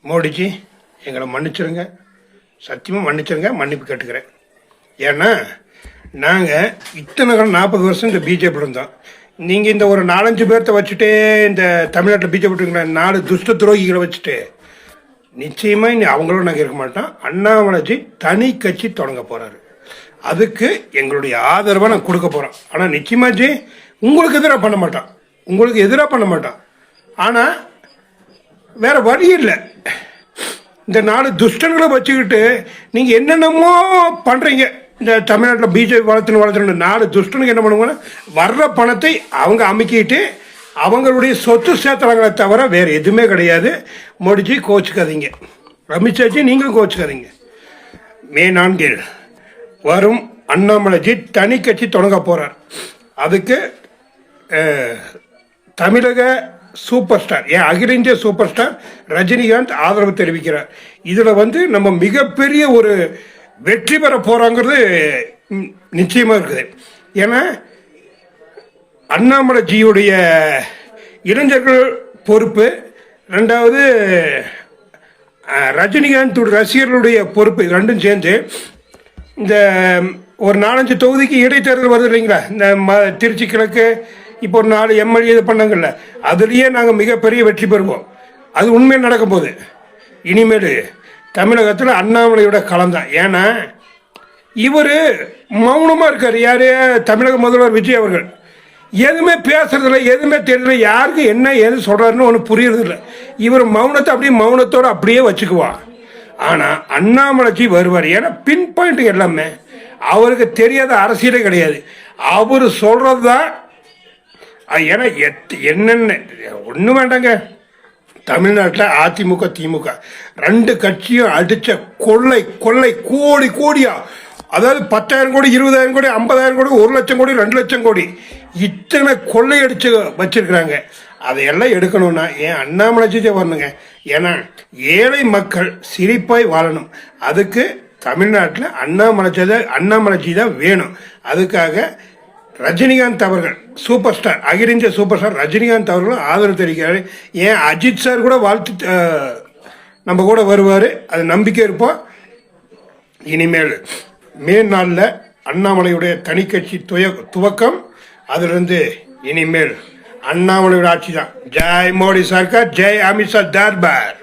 மோடிஜி எங்களை மன்னிச்சிருங்க, சத்தியமாக மன்னிச்சிருங்க, மன்னிப்பு கேட்டுக்கிறேன். ஏன்னா நாங்கள் இத்தனை காலம் 40 வருஷம் இந்த பிஜேபி இருந்தோம். நீங்கள் இந்த ஒரு 4-5 பேர்த்த வச்சுட்டு இந்த தமிழ்நாட்டில் பிஜேபி 4 துஷ்ட துரோகிகளை வச்சுட்டு நிச்சயமாக இனி அவங்களும் நாங்கள் இருக்க மாட்டோம். அண்ணாமலைஜி தனி கட்சி தொடங்க போகிறாரு. அதுக்கு எங்களுடைய ஆதரவை நான் கொடுக்க போகிறோம். ஆனால் நிச்சயமாஜி உங்களுக்கு எதிராக பண்ண மாட்டோம், உங்களுக்கு எதிராக பண்ண மாட்டோம். ஆனால் வேற வழி இல்லை. இந்த 4 துஷ்டன்களை வச்சுக்கிட்டு நீங்கள் என்னென்னமோ பண்ணுறீங்க. இந்த தமிழ்நாட்டில் பிஜேபி வளர்த்துன்னு 4 துஷ்டனுக்கு என்ன பண்ணுவாங்கன்னா வர்ற பணத்தை அவங்க அமைக்கிட்டு அவங்களுடைய சொத்து சேர்த்துறாங்களே தவிர வேறு எதுவுமே கிடையாது. மோடிஜி கோச்சுக்காதீங்க, அமித்ஷாஜி நீங்களும் கோச்சுக்காதீங்க. மே 4 வரும் அண்ணாமலைஜி தனி கட்சி தொடங்க போகிறார். அதுக்கு தமிழக சூப்பர் ஸ்டார், அகில இந்திய சூப்பர் ஸ்டார் ரஜினிகாந்த் ஆதரவு தெரிவிக்கிறார். இதில் நம்ம மிகப்பெரிய ஒரு வெற்றி பெற போகிறாங்கிறது நிச்சயமாக இருக்குது. ஏன்னா அண்ணாமலைஜியுடைய இளைஞர்கள் பொறுப்பு, ரெண்டாவது ரஜினிகாந்த் ரசிகர்களுடைய பொறுப்பு, இது ரெண்டும் சேர்ந்து இந்த ஒரு 4-5 தொகுதிக்கு இடைத்தேர்தல் வருது இல்லைங்களா. இந்த திருச்சி கிழக்கு இப்போ ஒரு 4 எம்எல்ஏ இது பண்ணாங்கல்ல, அதுலேயே நாங்கள் மிகப்பெரிய வெற்றி பெறுவோம். அது உண்மையில் நடக்கும் போது இனிமேல் தமிழகத்தில் அண்ணாமலையோட களம்தான். ஏன்னா இவர் மௌனமாக இருக்கார். யார்? தமிழக முதல்வர் விஜய் அவர்கள் எதுவுமே பேசுறதில்ல, எதுவுமே தெரியல, யாருக்கு என்ன எது சொல்கிறாருன்னு ஒன்று புரியறதில்ல. இவர் மௌனத்தை அப்படியே மௌனத்தோடு அப்படியே வச்சுக்குவான். ஆனால் அண்ணாமலைஜி வருவார். ஏன்னா பின் பாயிண்ட் எல்லாமே அவருக்கு தெரியாத அரசியலே கிடையாது. அவர் சொல்கிறது தான். ஏன்னா என்னென்ன ஒன்றும் வேண்டாங்க. தமிழ்நாட்டில் அதிமுக திமுக 2 கட்சியும் அடித்த கொள்ளை கொள்ளை கோடி கோடியா, அதாவது 10,000 கோடி 20,000 கோடி 50,000 கோடி 1 லட்சம் கோடி 2 லட்சம் கோடி இத்தனை கொள்ளை அடித்து வச்சிருக்கிறாங்க. அதையெல்லாம் எடுக்கணும்னா ஏன் அண்ணாமலைஜியே வரணுங்க. ஏன்னா ஏழை மக்கள் சிரிப்பாய் வாழணும். அதுக்கு தமிழ்நாட்டில் அண்ணாமலைஜி தான் வேணும். அதுக்காக ரஜினிகாந்த் அவர்கள் சூப்பர் ஸ்டார், அகில இந்திய சூப்பர் ஸ்டார் ரஜினிகாந்த் அவர்களும் ஆதரவு தெரிவிக்கிறாரு. ஏன் அஜித் சார் கூட வாழ்த்து நம்ம கூட வருவார். அது நம்பிக்கை இருப்போம். இனிமேல் மே 4 அண்ணாமலையுடைய தனி கட்சி துவக்கம். அதிலிருந்து இனிமேல் அண்ணாமலையோட ஆட்சி தான். ஜெய் மோடி சர்க்கார், ஜெய் அமித்ஷா தர்பார்.